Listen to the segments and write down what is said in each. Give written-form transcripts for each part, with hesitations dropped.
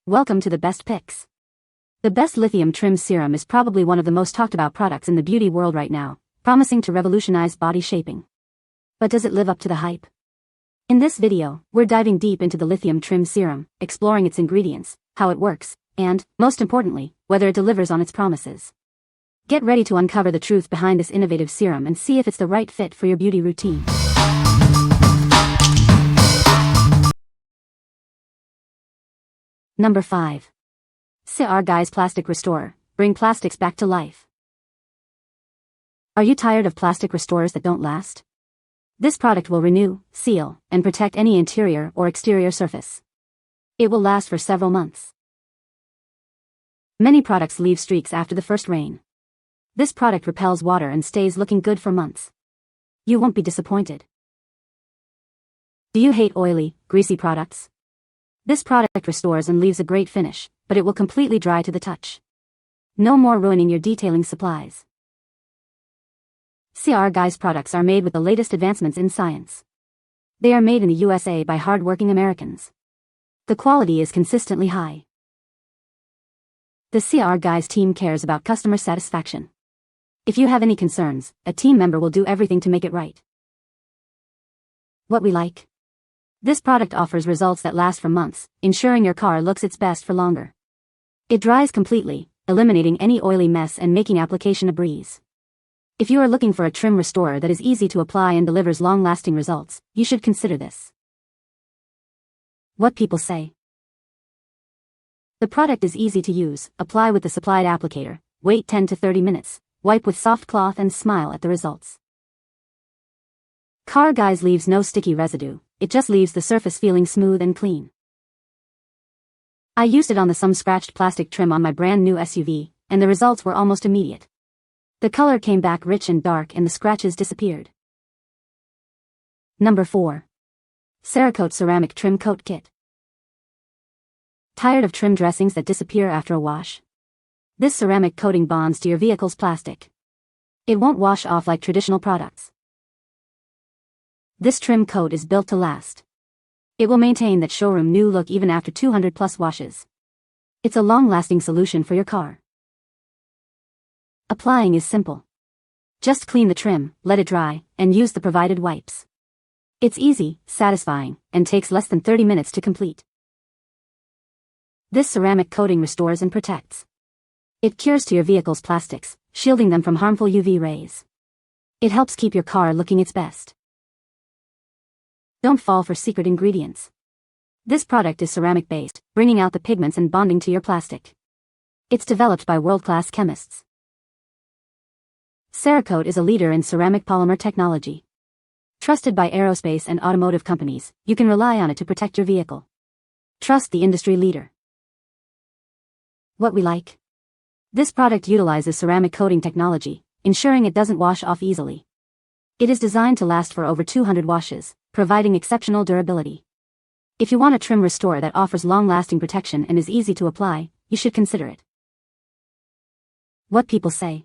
Welcome to the best picks. The best lithium trim serum is probably one of the most talked about products in the beauty world right now, promising to revolutionize body shaping. But does it live up to the hype? In this video, we're diving deep into the lithium trim serum, exploring its ingredients, how it works, and, most importantly, whether it delivers on its promises. Get ready to uncover the truth behind this innovative serum and see if it's the right fit for your beauty routine. Number 5. CERAKOTE Plastic Restorer. Bring plastics back to life. Are you tired of plastic restorers that don't last? This product will renew, seal, and protect any interior or exterior surface. It will last for several months. Many products leave streaks after the first rain. This product repels water and stays looking good for months. You won't be disappointed. Do you hate oily, greasy products? This product restores and leaves a great finish, but it will completely dry to the touch. No more ruining your detailing supplies. CERAKOTE's products are made with the latest advancements in science. They are made in the USA by hard-working Americans. The quality is consistently high. The CERAKOTE team cares about customer satisfaction. If you have any concerns, a team member will do everything to make it right. What we like? This product offers results that last for months, ensuring your car looks its best for longer. It dries completely, eliminating any oily mess and making application a breeze. If you are looking for a trim restorer that is easy to apply and delivers long-lasting results, you should consider this. What people say. The product is easy to use. Apply with the supplied applicator, wait 10 to 30 minutes, wipe with soft cloth and smile at the results. CERAKOTE leaves no sticky residue, it just leaves the surface feeling smooth and clean. I used it on some scratched plastic trim on my brand new SUV, and the results were almost immediate. The color came back rich and dark and the scratches disappeared. Number 4. CERAKOTE Ceramic Trim Coat Kit. Tired of trim dressings that disappear after a wash? This ceramic coating bonds to your vehicle's plastic. It won't wash off like traditional products. This trim coat is built to last. It will maintain that showroom new look even after 200 plus washes. It's a long-lasting solution for your car. Applying is simple. Just clean the trim, let it dry, and use the provided wipes. It's easy, satisfying, and takes less than 30 minutes to complete. This ceramic coating restores and protects. It cures to your vehicle's plastics, shielding them from harmful UV rays. It helps keep your car looking its best. Don't fall for secret ingredients. This product is ceramic-based, bringing out the pigments and bonding to your plastic. It's developed by world-class chemists. CERAKOTE is a leader in ceramic polymer technology. Trusted by aerospace and automotive companies, you can rely on it to protect your vehicle. Trust the industry leader. What we like? This product utilizes ceramic coating technology, ensuring it doesn't wash off easily. It is designed to last for over 200 washes, providing exceptional durability. If you want a trim restorer that offers long-lasting protection and is easy to apply, you should consider it. What people say.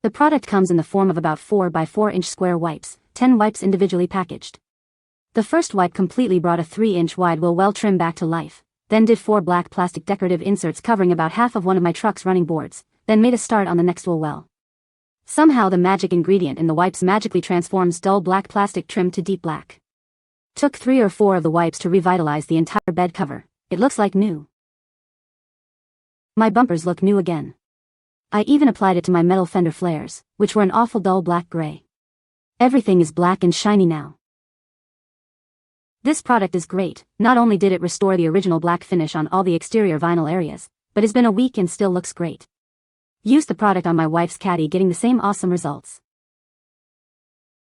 The product comes in the form of about 4 by 4 inch square wipes, 10 wipes individually packaged. The first wipe completely brought a 3-inch wide well trim back to life, then did 4 black plastic decorative inserts covering about half of one of my truck's running boards, then made a start on the next well. Somehow the magic ingredient in the wipes magically transforms dull black plastic trim to deep black. Took 3 or 4 of the wipes to revitalize the entire bed cover. It looks like new. My bumpers look new again. I even applied it to my metal fender flares, which were an awful dull black gray. Everything is black and shiny now. This product is great. Not only did it restore the original black finish on all the exterior vinyl areas, but it's been a week and still looks great. Used the product on my wife's caddy, getting the same awesome results.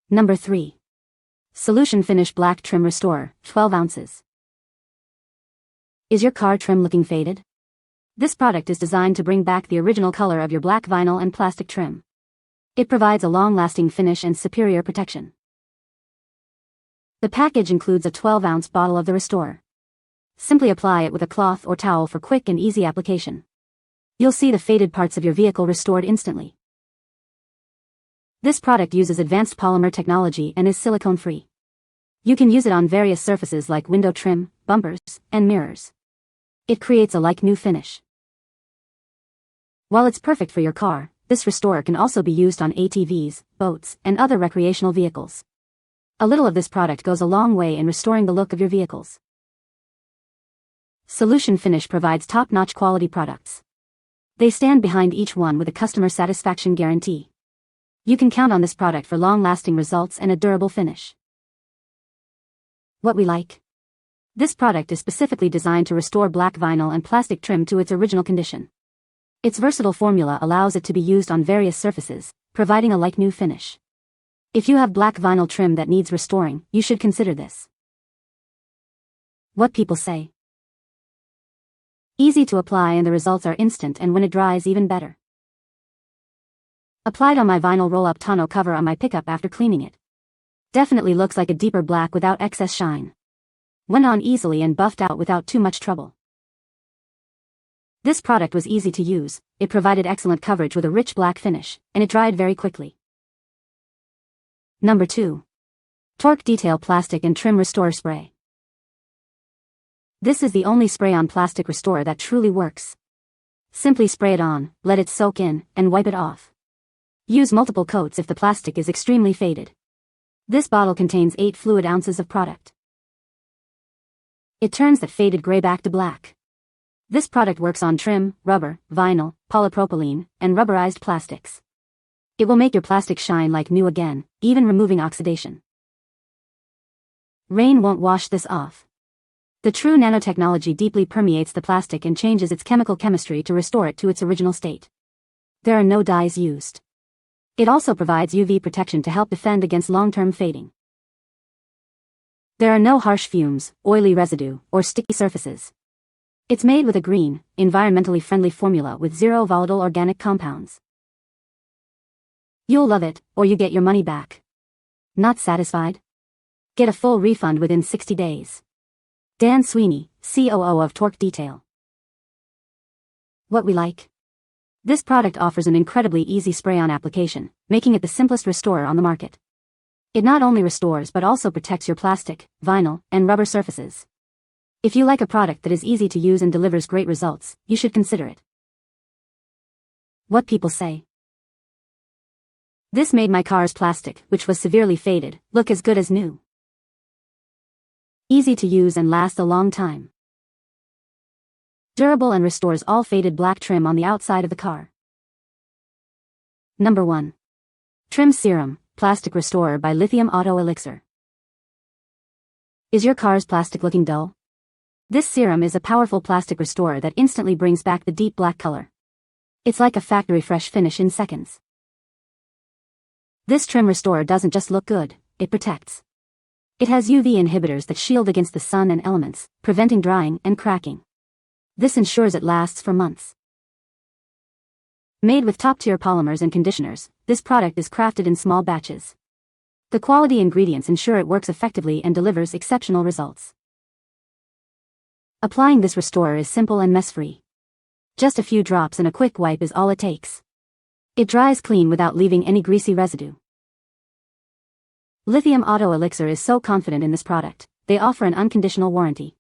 Number 3. Solution Finish Black Trim Restorer, 12 ounces. Is your car trim looking faded? This product is designed to bring back the original color of your black vinyl and plastic trim. It provides a long-lasting finish and superior protection. The package includes a 12-ounce bottle of the restorer. Simply apply it with a cloth or towel for quick and easy application. You'll see the faded parts of your vehicle restored instantly. This product uses advanced polymer technology and is silicone-free. You can use it on various surfaces like window trim, bumpers, and mirrors. It creates a like-new finish. While it's perfect for your car, this restorer can also be used on ATVs, boats, and other recreational vehicles. A little of this product goes a long way in restoring the look of your vehicles. Solution Finish provides top-notch quality products. They stand behind each one with a customer satisfaction guarantee. You can count on this product for long-lasting results and a durable finish. What we like. This product is specifically designed to restore black vinyl and plastic trim to its original condition. Its versatile formula allows it to be used on various surfaces, providing a like-new finish. If you have black vinyl trim that needs restoring, you should consider this. What people say. Easy to apply and the results are instant, and when it dries even better. Applied on my vinyl roll-up tonneau cover on my pickup after cleaning it. Definitely looks like a deeper black without excess shine. Went on easily and buffed out without too much trouble. This product was easy to use, it provided excellent coverage with a rich black finish, and it dried very quickly. Number 2. Torque Detail Plastic and Trim Restorer Spray. This is the only spray-on plastic restorer that truly works. Simply spray it on, let it soak in, and wipe it off. Use multiple coats if the plastic is extremely faded. This bottle contains 8 fluid ounces of product. It turns that faded gray back to black. This product works on trim, rubber, vinyl, polypropylene, and rubberized plastics. It will make your plastic shine like new again, even removing oxidation. Rain won't wash this off. The true nanotechnology deeply permeates the plastic and changes its chemical chemistry to restore it to its original state. There are no dyes used. It also provides UV protection to help defend against long-term fading. There are no harsh fumes, oily residue, or sticky surfaces. It's made with a green, environmentally friendly formula with 0 volatile organic compounds. You'll love it, or you get your money back. Not satisfied? Get a full refund within 60 days. Dan Sweeney, COO of Torque Detail. What we like. This product offers an incredibly easy spray-on application, making it the simplest restorer on the market. It not only restores but also protects your plastic, vinyl, and rubber surfaces. If you like a product that is easy to use and delivers great results, you should consider it. What people say. This made my car's plastic, which was severely faded, look as good as new. Easy to use and last a long time. Durable and restores all faded black trim on the outside of the car. Number 1. Trim Serum, Plastic Restorer by Lithium Auto Elixir. Is your car's plastic looking dull? This serum is a powerful plastic restorer that instantly brings back the deep black color. It's like a factory fresh finish in seconds. This trim restorer doesn't just look good, it protects. It has UV inhibitors that shield against the sun and elements, preventing drying and cracking. This ensures it lasts for months. Made with top-tier polymers and conditioners, this product is crafted in small batches. The quality ingredients ensure it works effectively and delivers exceptional results. Applying this restorer is simple and mess-free. Just a few drops and a quick wipe is all it takes. It dries clean without leaving any greasy residue. Lithium Auto Elixir is so confident in this product, they offer an unconditional warranty.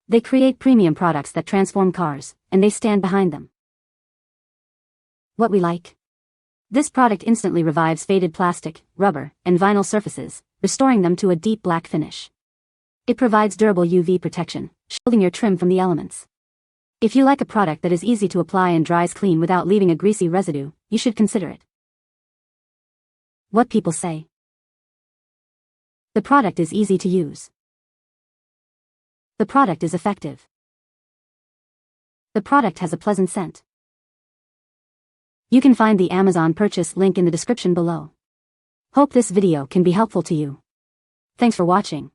They create premium products that transform cars, and they stand behind them. What we like. This product instantly revives faded plastic, rubber, and vinyl surfaces, restoring them to a deep black finish. It provides durable UV protection, shielding your trim from the elements. If you like a product that is easy to apply and dries clean without leaving a greasy residue, you should consider it. What people say. The product is easy to use. The product is effective. The product has a pleasant scent. You can find the Amazon purchase link in the description below. Hope this video can be helpful to you. Thanks for watching.